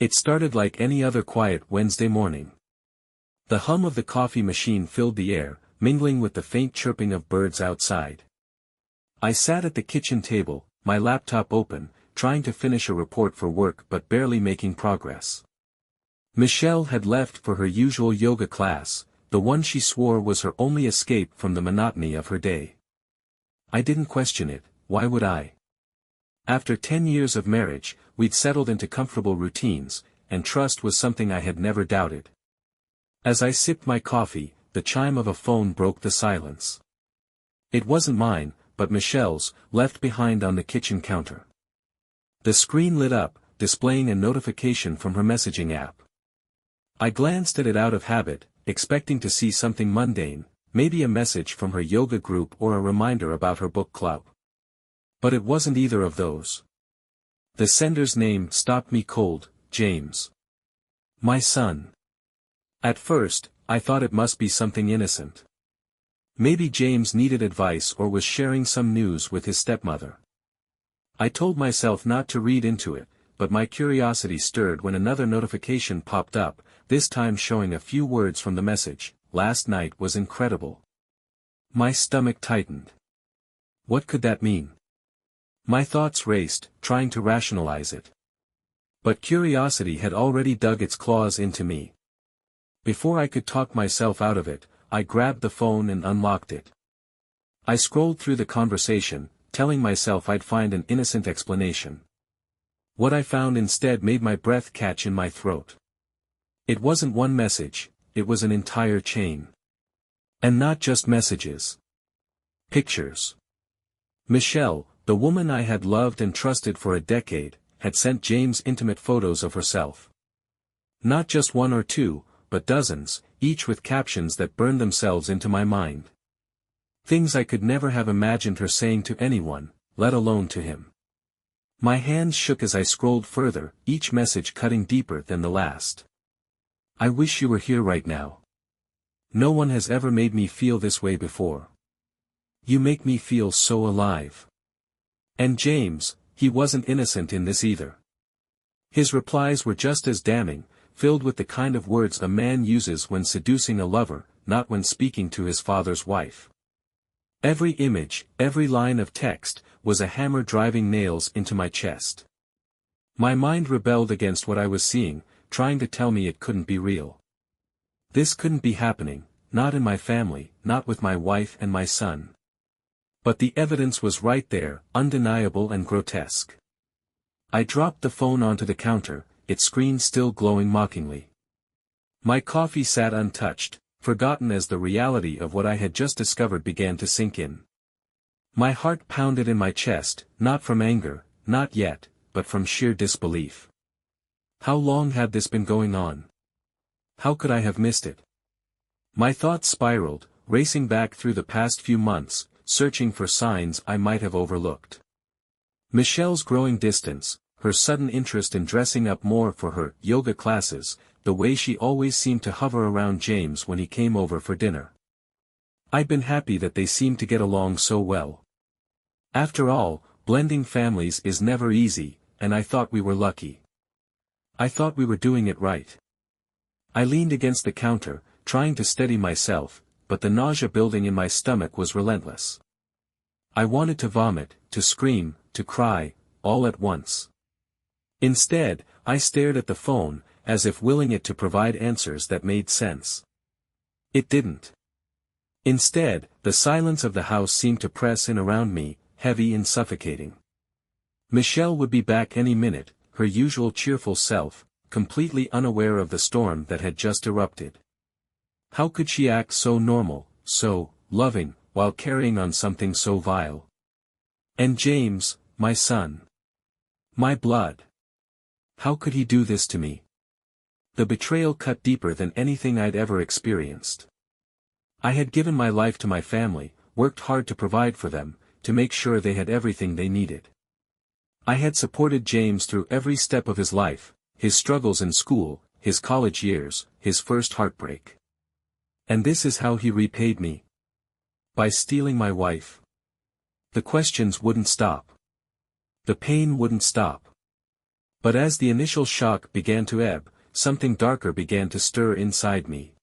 It started like any other quiet Wednesday morning. The hum of the coffee machine filled the air, mingling with the faint chirping of birds outside. I sat at the kitchen table, my laptop open, trying to finish a report for work but barely making progress. Michelle had left for her usual yoga class, the one she swore was her only escape from the monotony of her day. I didn't question it, why would I? After 10 years of marriage, we'd settled into comfortable routines, and trust was something I had never doubted. As I sipped my coffee, the chime of a phone broke the silence. It wasn't mine, but Michelle's, left behind on the kitchen counter. The screen lit up, displaying a notification from her messaging app. I glanced at it out of habit, expecting to see something mundane, maybe a message from her yoga group or a reminder about her book club. But it wasn't either of those. The sender's name stopped me cold, James. My son. At first, I thought it must be something innocent. Maybe James needed advice or was sharing some news with his stepmother. I told myself not to read into it, but my curiosity stirred when another notification popped up, this time showing a few words from the message. Last night was incredible. My stomach tightened. What could that mean? My thoughts raced, trying to rationalize it. But curiosity had already dug its claws into me. Before I could talk myself out of it, I grabbed the phone and unlocked it. I scrolled through the conversation, telling myself I'd find an innocent explanation. What I found instead made my breath catch in my throat. It wasn't one message, it was an entire chain. And not just messages. Pictures. Michelle, the woman I had loved and trusted for a decade, had sent James intimate photos of herself. Not just one or two, but dozens, each with captions that burned themselves into my mind. Things I could never have imagined her saying to anyone, let alone to him. My hands shook as I scrolled further, each message cutting deeper than the last. I wish you were here right now. No one has ever made me feel this way before. You make me feel so alive. And James, he wasn't innocent in this either. His replies were just as damning, filled with the kind of words a man uses when seducing a lover, not when speaking to his father's wife. Every image, every line of text, was a hammer driving nails into my chest. My mind rebelled against what I was seeing, trying to tell me it couldn't be real. This couldn't be happening, not in my family, not with my wife and my son. But the evidence was right there, undeniable and grotesque. I dropped the phone onto the counter, its screen still glowing mockingly. My coffee sat untouched, forgotten as the reality of what I had just discovered began to sink in. My heart pounded in my chest, not from anger, not yet, but from sheer disbelief. How long had this been going on? How could I have missed it? My thoughts spiraled, racing back through the past few months, searching for signs I might have overlooked. Michelle's growing distance, her sudden interest in dressing up more for her yoga classes, the way she always seemed to hover around James when he came over for dinner. I'd been happy that they seemed to get along so well. After all, blending families is never easy, and I thought we were lucky. I thought we were doing it right. I leaned against the counter, trying to steady myself, but the nausea building in my stomach was relentless. I wanted to vomit, to scream, to cry, all at once. Instead, I stared at the phone, as if willing it to provide answers that made sense. It didn't. Instead, the silence of the house seemed to press in around me, heavy and suffocating. Michelle would be back any minute, her usual cheerful self, completely unaware of the storm that had just erupted. How could she act so normal, so loving, while carrying on something so vile? And James, my son. My blood. How could he do this to me? The betrayal cut deeper than anything I'd ever experienced. I had given my life to my family, worked hard to provide for them, to make sure they had everything they needed. I had supported James through every step of his life, his struggles in school, his college years, his first heartbreak. And this is how he repaid me. By stealing my wife. The questions wouldn't stop. The pain wouldn't stop. But as the initial shock began to ebb, something darker began to stir inside me.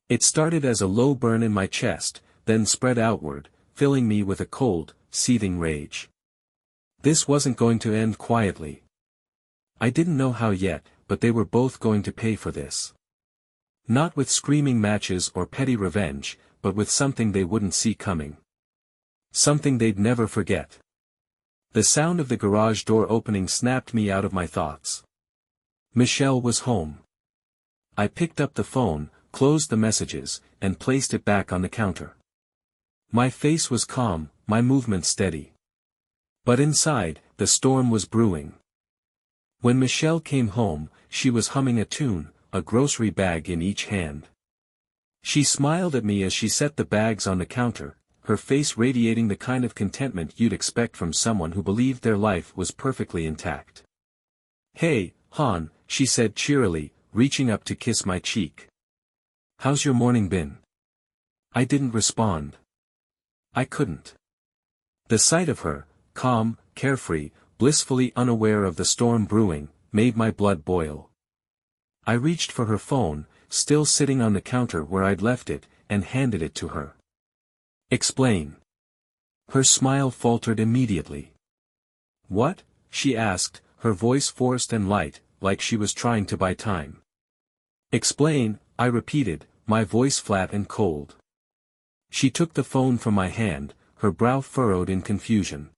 It started as a low burn in my chest, then spread outward, filling me with a cold, seething rage. This wasn't going to end quietly. I didn't know how yet, but they were both going to pay for this. Not with screaming matches or petty revenge, but with something they wouldn't see coming. Something they'd never forget. The sound of the garage door opening snapped me out of my thoughts. Michelle was home. I picked up the phone, closed the messages, and placed it back on the counter. My face was calm, my movement steady. But inside, the storm was brewing. When Michelle came home, she was humming a tune, a grocery bag in each hand. She smiled at me as she set the bags on the counter, her face radiating the kind of contentment you'd expect from someone who believed their life was perfectly intact. "Hey, hon," she said cheerily, reaching up to kiss my cheek. "How's your morning been?" I didn't respond. I couldn't. The sight of her, calm, carefree, blissfully unaware of the storm brewing, made my blood boil. I reached for her phone, still sitting on the counter where I'd left it, and handed it to her. "Explain." Her smile faltered immediately. "What?" she asked, her voice forced and light, like she was trying to buy time. "Explain," I repeated, my voice flat and cold. She took the phone from my hand, her brow furrowed in confusion.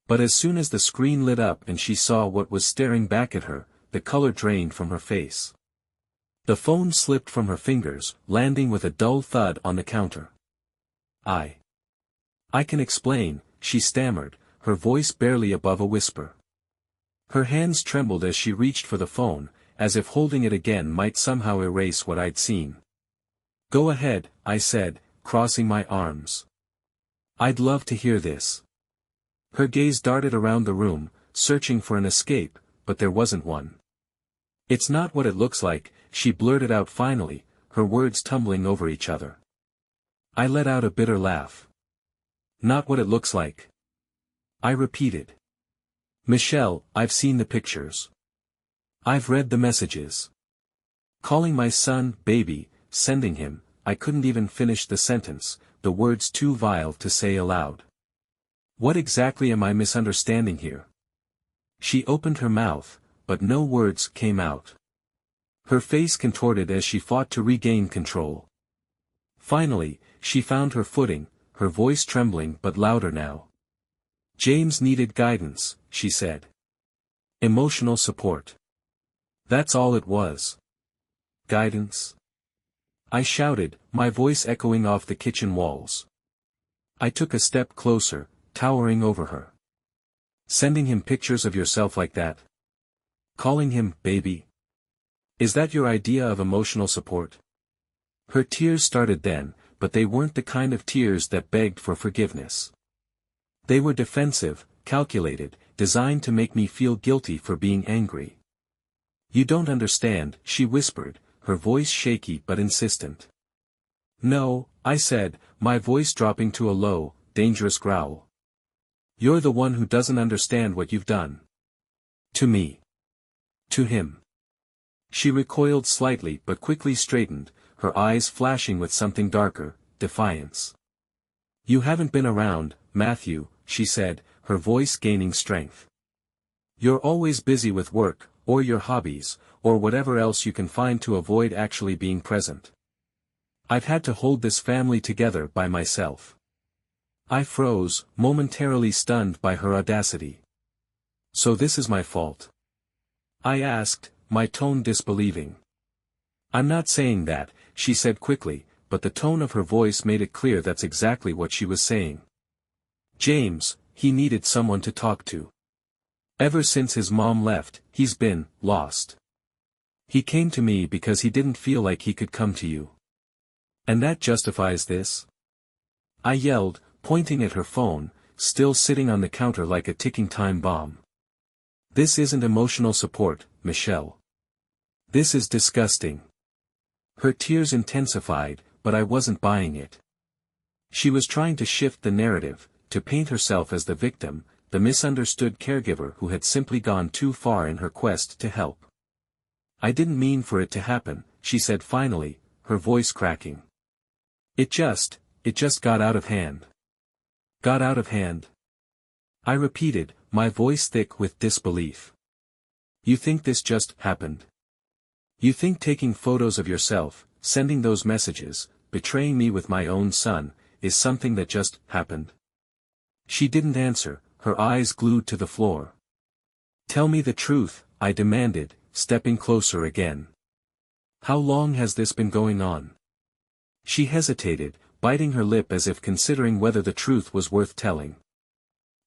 But as soon as the screen lit up and she saw what was staring back at her, the color drained from her face. The phone slipped from her fingers, landing with a dull thud on the counter. I can explain," she stammered, her voice barely above a whisper. Her hands trembled as she reached for the phone, as if holding it again might somehow erase what I'd seen. "Go ahead," I said, crossing my arms. "I'd love to hear this." Her gaze darted around the room, searching for an escape, but there wasn't one. "It's not what it looks like," she blurted out finally, her words tumbling over each other. I let out a bitter laugh. "Not what it looks like," I repeated. "Michelle, I've seen the pictures. I've read the messages. Calling my son, baby, sending him," I couldn't even finish the sentence, the words too vile to say aloud. "What exactly am I misunderstanding here?" She opened her mouth, but no words came out. Her face contorted as she fought to regain control. Finally, she found her footing, her voice trembling but louder now. "James needed guidance," she said. "Emotional support. That's all it was." "Guidance?" I shouted, my voice echoing off the kitchen walls. I took a step closer, towering over her. "Sending him pictures of yourself like that? Calling him, baby? Is that your idea of emotional support?" Her tears started then, but they weren't the kind of tears that begged for forgiveness. They were defensive, calculated, designed to make me feel guilty for being angry. "You don't understand," she whispered, her voice shaky but insistent. "No," I said, my voice dropping to a low, dangerous growl. "You're the one who doesn't understand what you've done. To me. To him." She recoiled slightly but quickly straightened, her eyes flashing with something darker, defiance. "You haven't been around, Matthew," she said, her voice gaining strength. "You're always busy with work, or your hobbies, or whatever else you can find to avoid actually being present. I've had to hold this family together by myself." I froze, momentarily stunned by her audacity. "So this is my fault?" I asked, my tone disbelieving. "I'm not saying that," she said quickly, but the tone of her voice made it clear that's exactly what she was saying. "James, he needed someone to talk to. Ever since his mom left, he's been lost. He came to me because he didn't feel like he could come to you. And that justifies this?" I yelled, pointing at her phone, still sitting on the counter like a ticking time bomb. "This isn't emotional support, Michelle. This is disgusting." Her tears intensified, but I wasn't buying it. She was trying to shift the narrative, to paint herself as the victim, the misunderstood caregiver who had simply gone too far in her quest to help. "I didn't mean for it to happen," she said finally, her voice cracking. It just got out of hand." "Got out of hand?" I repeated, my voice thick with disbelief. "You think this just happened? You think taking photos of yourself, sending those messages, betraying me with my own son, is something that just happened?" She didn't answer, her eyes glued to the floor. "Tell me the truth," I demanded, stepping closer again. "How long has this been going on?" She hesitated, biting her lip as if considering whether the truth was worth telling.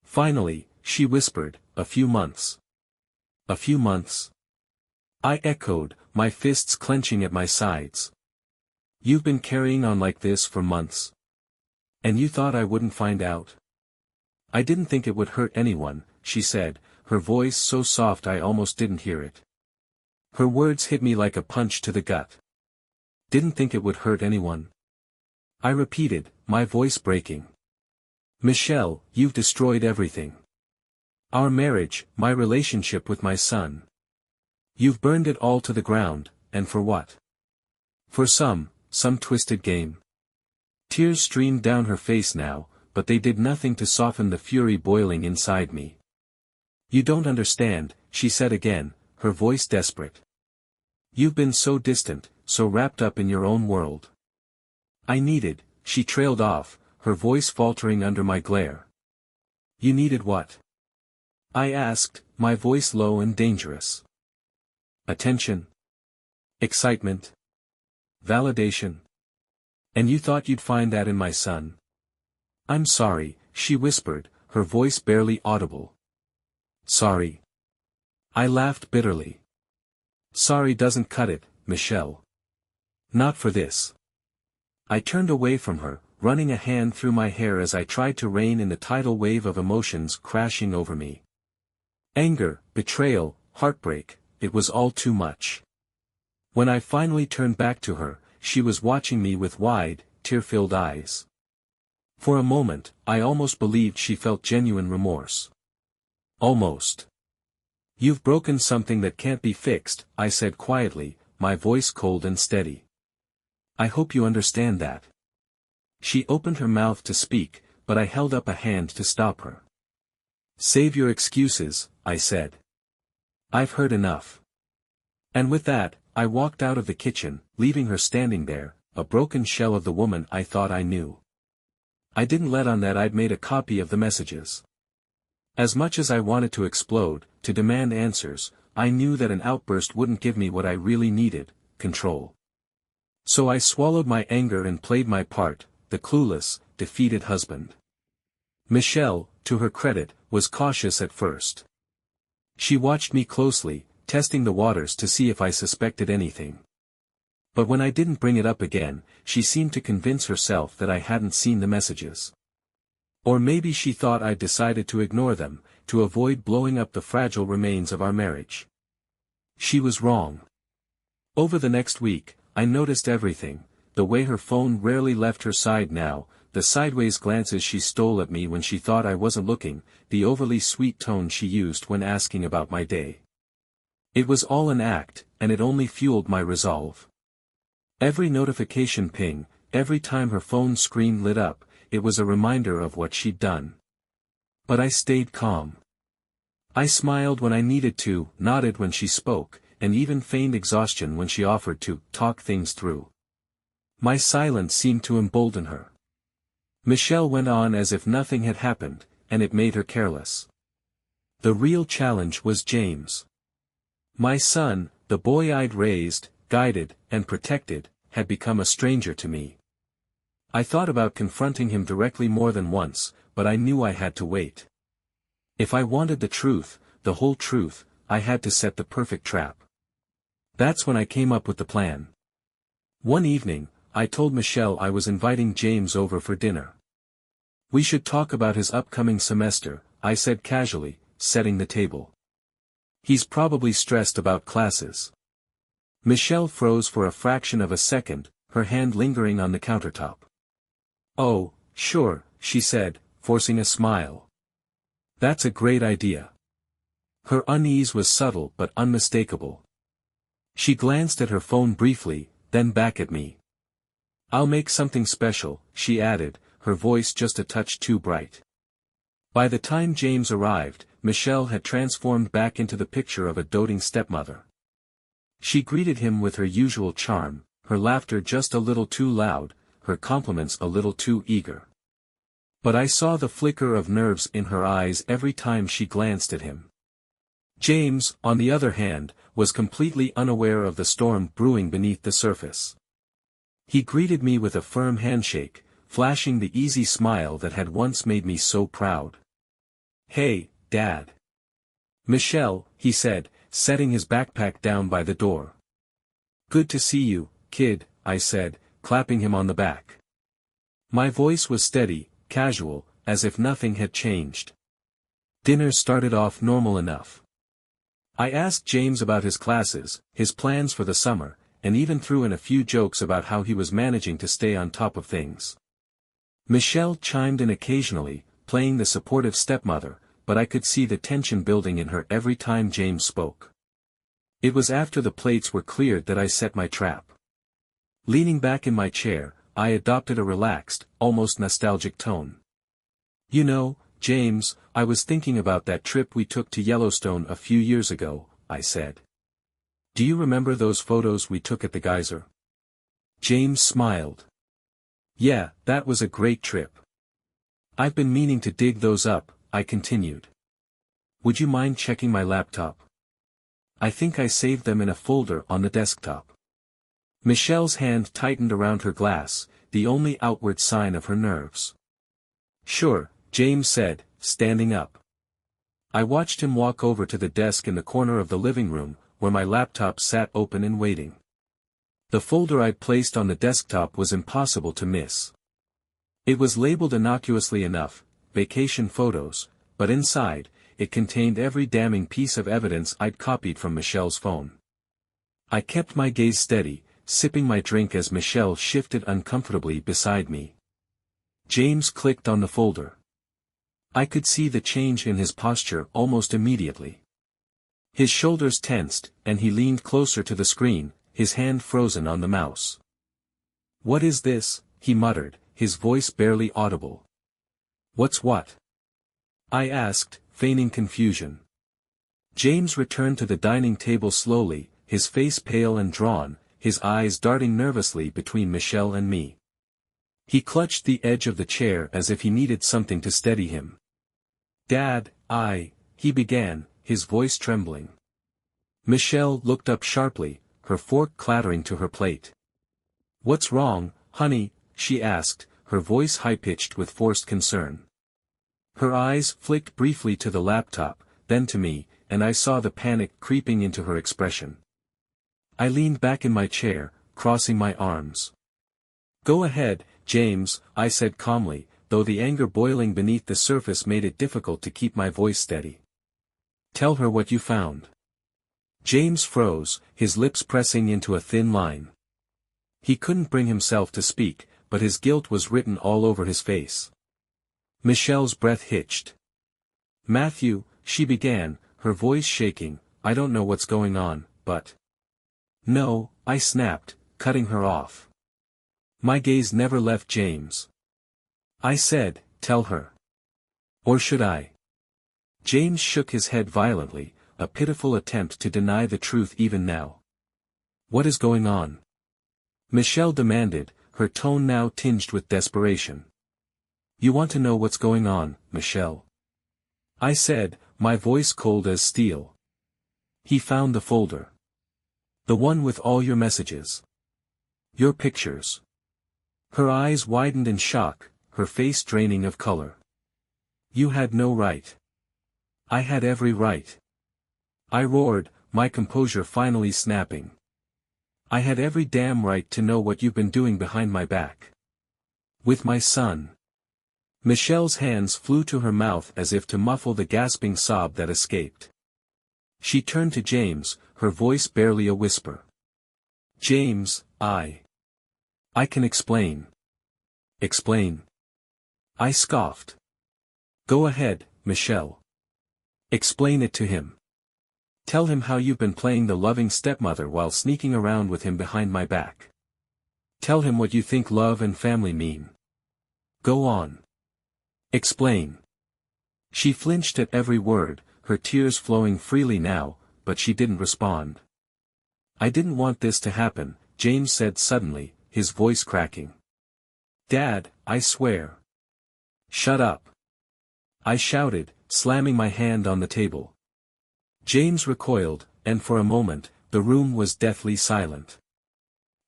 Finally, she whispered, "A few months." "A few months?" I echoed, my fists clenching at my sides. "You've been carrying on like this for months? And you thought I wouldn't find out?" "I didn't think it would hurt anyone," she said, her voice so soft I almost didn't hear it. Her words hit me like a punch to the gut. "Didn't think it would hurt anyone?" I repeated, my voice breaking. "Michelle, you've destroyed everything. Our marriage, my relationship with my son. You've burned it all to the ground, and for what? For some twisted game." Tears streamed down her face now, but they did nothing to soften the fury boiling inside me. "You don't understand," she said again, her voice desperate. "You've been so distant, so wrapped up in your own world." She trailed off, her voice faltering under my glare. "You needed what?" I asked, my voice low and dangerous. "Attention? Excitement? Validation? And you thought you'd find that in my son?" "I'm sorry," she whispered, her voice barely audible. "Sorry?" I laughed bitterly. "Sorry doesn't cut it, Michelle. Not for this." I turned away from her, running a hand through my hair as I tried to rein in the tidal wave of emotions crashing over me. Anger, betrayal, heartbreak, it was all too much. When I finally turned back to her, she was watching me with wide, tear-filled eyes. For a moment, I almost believed she felt genuine remorse. Almost. "You've broken something that can't be fixed," I said quietly, my voice cold and steady. "I hope you understand that." She opened her mouth to speak, but I held up a hand to stop her. "Save your excuses," I said. "I've heard enough." And with that, I walked out of the kitchen, leaving her standing there, a broken shell of the woman I thought I knew. I didn't let on that I'd made a copy of the messages. As much as I wanted to explode, to demand answers, I knew that an outburst wouldn't give me what I really needed: control. So I swallowed my anger and played my part, the clueless, defeated husband. Michelle, to her credit, was cautious at first. She watched me closely, testing the waters to see if I suspected anything. But when I didn't bring it up again, she seemed to convince herself that I hadn't seen the messages. Or maybe she thought I'd decided to ignore them, to avoid blowing up the fragile remains of our marriage. She was wrong. Over the next week, I noticed everything: the way her phone rarely left her side now, the sideways glances she stole at me when she thought I wasn't looking, the overly sweet tone she used when asking about my day. It was all an act, and it only fueled my resolve. Every notification ping, every time her phone screen lit up, it was a reminder of what she'd done. But I stayed calm. I smiled when I needed to, nodded when she spoke, and even feigned exhaustion when she offered to talk things through. My silence seemed to embolden her. Michelle went on as if nothing had happened, and it made her careless. The real challenge was James. My son, the boy I'd raised, guided, and protected, had become a stranger to me. I thought about confronting him directly more than once, but I knew I had to wait. If I wanted the truth, the whole truth, I had to set the perfect trap. That's when I came up with the plan. One evening, I told Michelle I was inviting James over for dinner. "We should talk about his upcoming semester," I said casually, setting the table. "He's probably stressed about classes." Michelle froze for a fraction of a second, her hand lingering on the countertop. "Oh, sure," she said, forcing a smile. That's a great idea. Her unease was subtle but unmistakable. She glanced at her phone briefly, then back at me. I'll make something special, she added, her voice just a touch too bright. By the time James arrived, Michelle had transformed back into the picture of a doting stepmother. She greeted him with her usual charm, her laughter just a little too loud, her compliments a little too eager. But I saw the flicker of nerves in her eyes every time she glanced at him. James, on the other hand, was completely unaware of the storm brewing beneath the surface. He greeted me with a firm handshake, flashing the easy smile that had once made me so proud. "Hey, Dad." "Michelle," he said, setting his backpack down by the door. "Good to see you, kid," I said, clapping him on the back. My voice was steady, casual, as if nothing had changed. Dinner started off normal enough. I asked James about his classes, his plans for the summer, and even threw in a few jokes about how he was managing to stay on top of things. Michelle chimed in occasionally, playing the supportive stepmother, but I could see the tension building in her every time James spoke. It was after the plates were cleared that I set my trap. Leaning back in my chair, I adopted a relaxed, almost nostalgic tone. "You know, James, I was thinking about that trip we took to Yellowstone a few years ago," I said. "Do you remember those photos we took at the geyser?" James smiled. "Yeah, that was a great trip. I've been meaning to dig those up," I continued. "Would you mind checking my laptop? I think I saved them in a folder on the desktop." Michelle's hand tightened around her glass, the only outward sign of her nerves. "Sure," James said, standing up. I watched him walk over to the desk in the corner of the living room, where my laptop sat open and waiting. The folder I'd placed on the desktop was impossible to miss. It was labeled innocuously enough, vacation photos, but inside, it contained every damning piece of evidence I'd copied from Michelle's phone. I kept my gaze steady, sipping my drink as Michelle shifted uncomfortably beside me. James clicked on the folder. I could see the change in his posture almost immediately. His shoulders tensed, and he leaned closer to the screen, his hand frozen on the mouse. "What is this?" he muttered, his voice barely audible. "What's what?" I asked, feigning confusion. James returned to the dining table slowly, his face pale and drawn, his eyes darting nervously between Michelle and me. He clutched the edge of the chair as if he needed something to steady him. "Dad, he began, his voice trembling. Michelle looked up sharply, her fork clattering to her plate. "What's wrong, honey?" she asked, her voice high-pitched with forced concern. Her eyes flicked briefly to the laptop, then to me, and I saw the panic creeping into her expression. I leaned back in my chair, crossing my arms. "Go ahead, James," I said calmly, though the anger boiling beneath the surface made it difficult to keep my voice steady. "Tell her what you found." James froze, his lips pressing into a thin line. He couldn't bring himself to speak, but his guilt was written all over his face. Michelle's breath hitched. "Matthew," she began, her voice shaking, "I don't know what's going on, but—" "No," I snapped, cutting her off. My gaze never left James. I said, "Tell her." "Or should I?" James shook his head violently, a pitiful attempt to deny the truth even now. "What is going on?" Michelle demanded, her tone now tinged with desperation. "You want to know what's going on, Michelle?" I said, my voice cold as steel. "He found the folder. The one with all your messages. Your pictures." Her eyes widened in shock, her face draining of color. "You had no right." "I had every right." I roared, my composure finally snapping. "I had every damn right to know what you've been doing behind my back. With my son." Michelle's hands flew to her mouth as if to muffle the gasping sob that escaped. She turned to James, her voice barely a whisper. "James, I can explain." "Explain?" I scoffed. "Go ahead, Michelle." Explain it to him. Tell him how you've been playing the loving stepmother while sneaking around with him behind my back. Tell him what you think love and family mean. Go on. Explain. She flinched at every word, her tears flowing freely now, but she didn't respond. I didn't want this to happen, James said suddenly, his voice cracking. Dad, I swear. Shut up. I shouted, slamming my hand on the table. James recoiled, and for a moment, the room was deathly silent.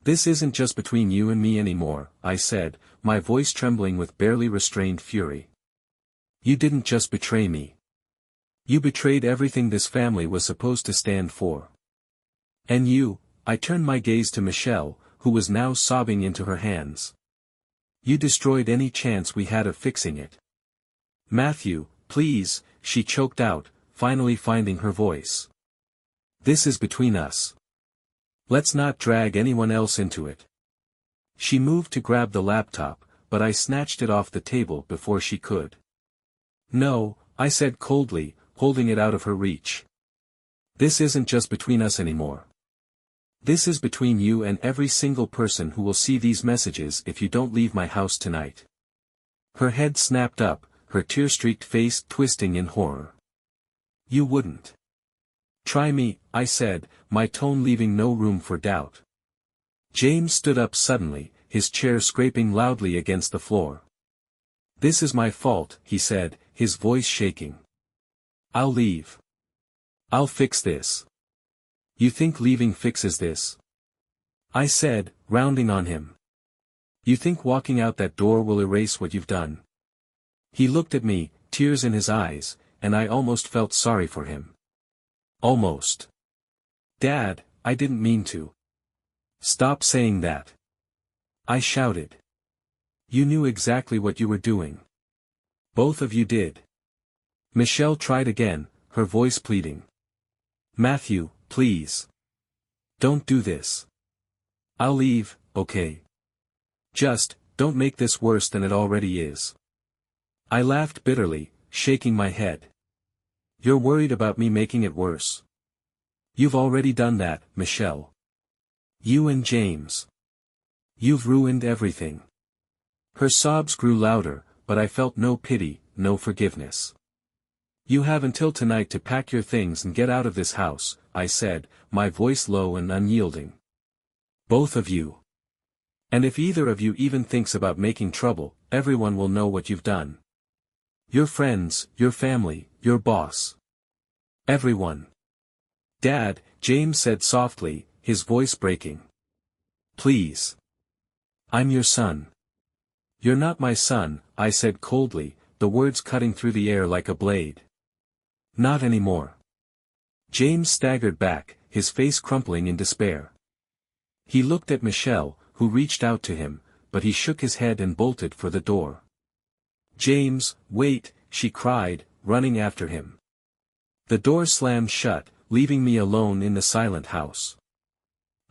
This isn't just between you and me anymore, I said, my voice trembling with barely restrained fury. You didn't just betray me. You betrayed everything this family was supposed to stand for. And you, I turned my gaze to Michelle, who was now sobbing into her hands. You destroyed any chance we had of fixing it. Matthew, please, she choked out, finally finding her voice. This is between us. Let's not drag anyone else into it. She moved to grab the laptop, but I snatched it off the table before she could. No, I said coldly, holding it out of her reach. This isn't just between us anymore. This is between you and every single person who will see these messages if you don't leave my house tonight. Her head snapped up, her tear-streaked face twisting in horror. You wouldn't. Try me, I said, my tone leaving no room for doubt. James stood up suddenly, his chair scraping loudly against the floor. This is my fault, he said, his voice shaking. I'll leave. I'll fix this. You think leaving fixes this? I said, rounding on him. You think walking out that door will erase what you've done? He looked at me, tears in his eyes, and I almost felt sorry for him. Almost. Dad, I didn't mean to. Stop saying that. I shouted. You knew exactly what you were doing. Both of you did. Michelle tried again, her voice pleading. Matthew, please. Don't do this. I'll leave, okay? Just, don't make this worse than it already is. I laughed bitterly, shaking my head. You're worried about me making it worse. You've already done that, Michelle. You and James. You've ruined everything. Her sobs grew louder, but I felt no pity, no forgiveness. You have until tonight to pack your things and get out of this house, I said, my voice low and unyielding. Both of you. And if either of you even thinks about making trouble, everyone will know what you've done. Your friends, your family, your boss. Everyone. Dad, James said softly, his voice breaking. Please. I'm your son. You're not my son, I said coldly, the words cutting through the air like a blade. Not anymore. James staggered back, his face crumpling in despair. He looked at Michelle, who reached out to him, but he shook his head and bolted for the door. James, wait, she cried, running after him. The door slammed shut, leaving me alone in the silent house.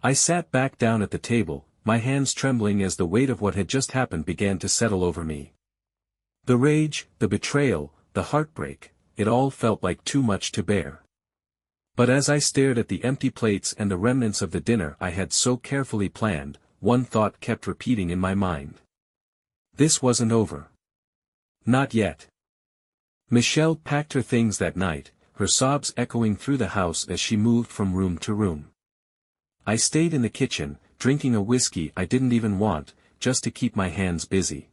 I sat back down at the table, my hands trembling as the weight of what had just happened began to settle over me. The rage, the betrayal, the heartbreak, it all felt like too much to bear. But as I stared at the empty plates and the remnants of the dinner I had so carefully planned, one thought kept repeating in my mind. This wasn't over. Not yet. Michelle packed her things that night, her sobs echoing through the house as she moved from room to room. I stayed in the kitchen, drinking a whiskey I didn't even want, just to keep my hands busy.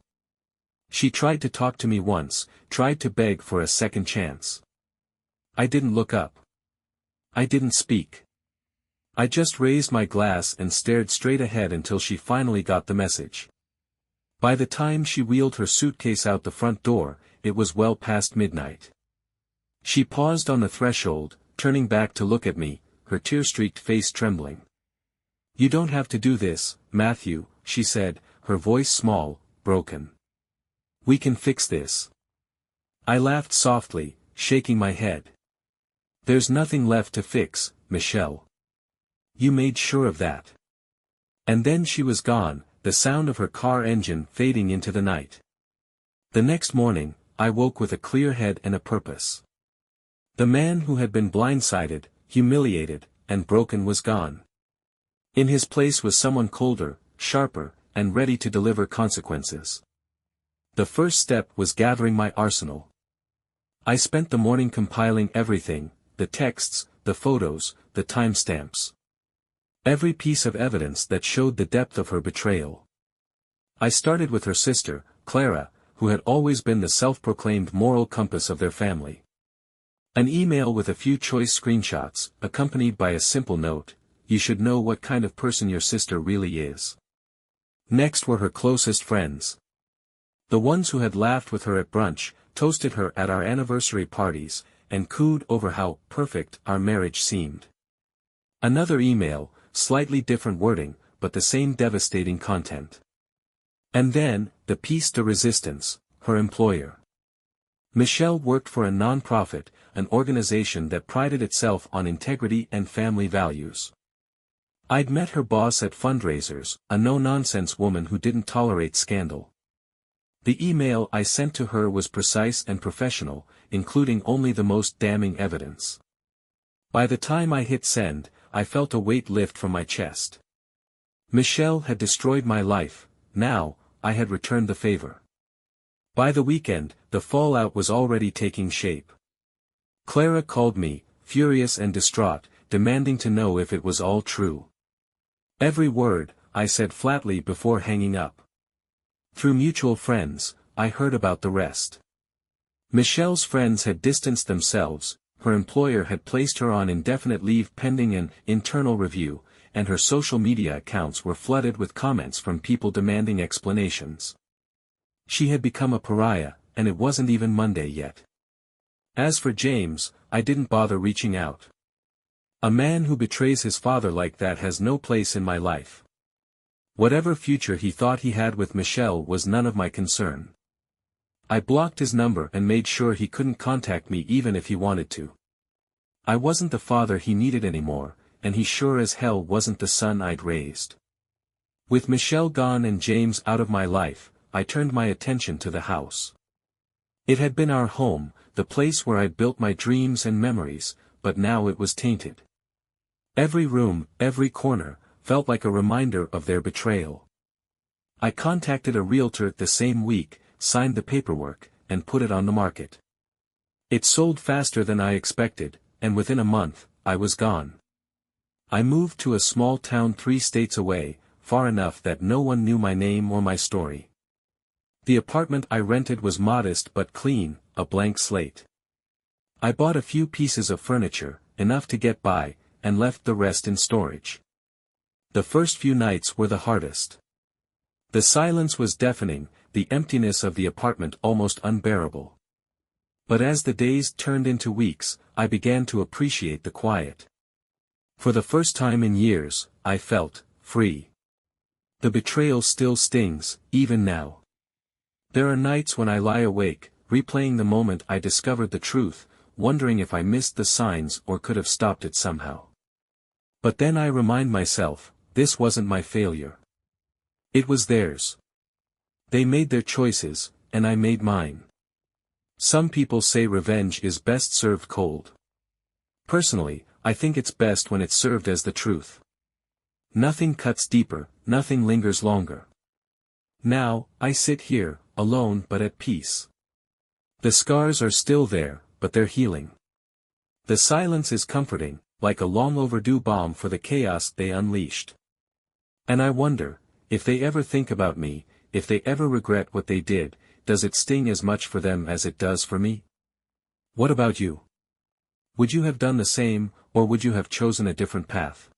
She tried to talk to me once, tried to beg for a second chance. I didn't look up. I didn't speak. I just raised my glass and stared straight ahead until she finally got the message. By the time she wheeled her suitcase out the front door, it was well past midnight. She paused on the threshold, turning back to look at me, her tear-streaked face trembling. You don't have to do this, Matthew, she said, her voice small, broken. We can fix this. I laughed softly, shaking my head. There's nothing left to fix, Michelle. You made sure of that. And then she was gone, the sound of her car engine fading into the night. The next morning, I woke with a clear head and a purpose. The man who had been blindsided, humiliated, and broken was gone. In his place was someone colder, sharper, and ready to deliver consequences. The first step was gathering my arsenal. I spent the morning compiling everything, the texts, the photos, the timestamps. Every piece of evidence that showed the depth of her betrayal. I started with her sister, Clara, who had always been the self-proclaimed moral compass of their family. An email with a few choice screenshots, accompanied by a simple note, "You should know what kind of person your sister really is." Next were her closest friends. The ones who had laughed with her at brunch, toasted her at our anniversary parties, and cooed over how perfect our marriage seemed. Another email, slightly different wording, but the same devastating content. And then, the piece de resistance, her employer. Michelle worked for a non-profit, an organization that prided itself on integrity and family values. I'd met her boss at fundraisers, a no-nonsense woman who didn't tolerate scandal. The email I sent to her was precise and professional, including only the most damning evidence. By the time I hit send, I felt a weight lift from my chest. Michelle had destroyed my life, now, I had returned the favor. By the weekend, the fallout was already taking shape. Clara called me, furious and distraught, demanding to know if it was all true. Every word, I said flatly before hanging up. Through mutual friends, I heard about the rest. Michelle's friends had distanced themselves, her employer had placed her on indefinite leave pending an internal review, and her social media accounts were flooded with comments from people demanding explanations. She had become a pariah, and it wasn't even Monday yet. As for James, I didn't bother reaching out. A man who betrays his father like that has no place in my life. Whatever future he thought he had with Michelle was none of my concern. I blocked his number and made sure he couldn't contact me even if he wanted to. I wasn't the father he needed anymore, and he sure as hell wasn't the son I'd raised. With Michelle gone and James out of my life, I turned my attention to the house. It had been our home, the place where I'd built my dreams and memories, but now it was tainted. Every room, every corner, felt like a reminder of their betrayal. I contacted a realtor the same week, signed the paperwork, and put it on the market. It sold faster than I expected, and within a month, I was gone. I moved to a small town 3 states away, far enough that no one knew my name or my story. The apartment I rented was modest but clean, a blank slate. I bought a few pieces of furniture, enough to get by, and left the rest in storage. The first few nights were the hardest. The silence was deafening, the emptiness of the apartment almost unbearable. But as the days turned into weeks, I began to appreciate the quiet. For the first time in years, I felt free. The betrayal still stings, even now. There are nights when I lie awake, replaying the moment I discovered the truth, wondering if I missed the signs or could have stopped it somehow. But then I remind myself, this wasn't my failure. It was theirs. They made their choices, and I made mine. Some people say revenge is best served cold. Personally, I think it's best when it's served as the truth. Nothing cuts deeper, nothing lingers longer. Now, I sit here, alone but at peace. The scars are still there, but they're healing. The silence is comforting, like a long overdue balm for the chaos they unleashed. And I wonder, if they ever think about me, if they ever regret what they did, does it sting as much for them as it does for me? What about you? Would you have done the same, or would you have chosen a different path?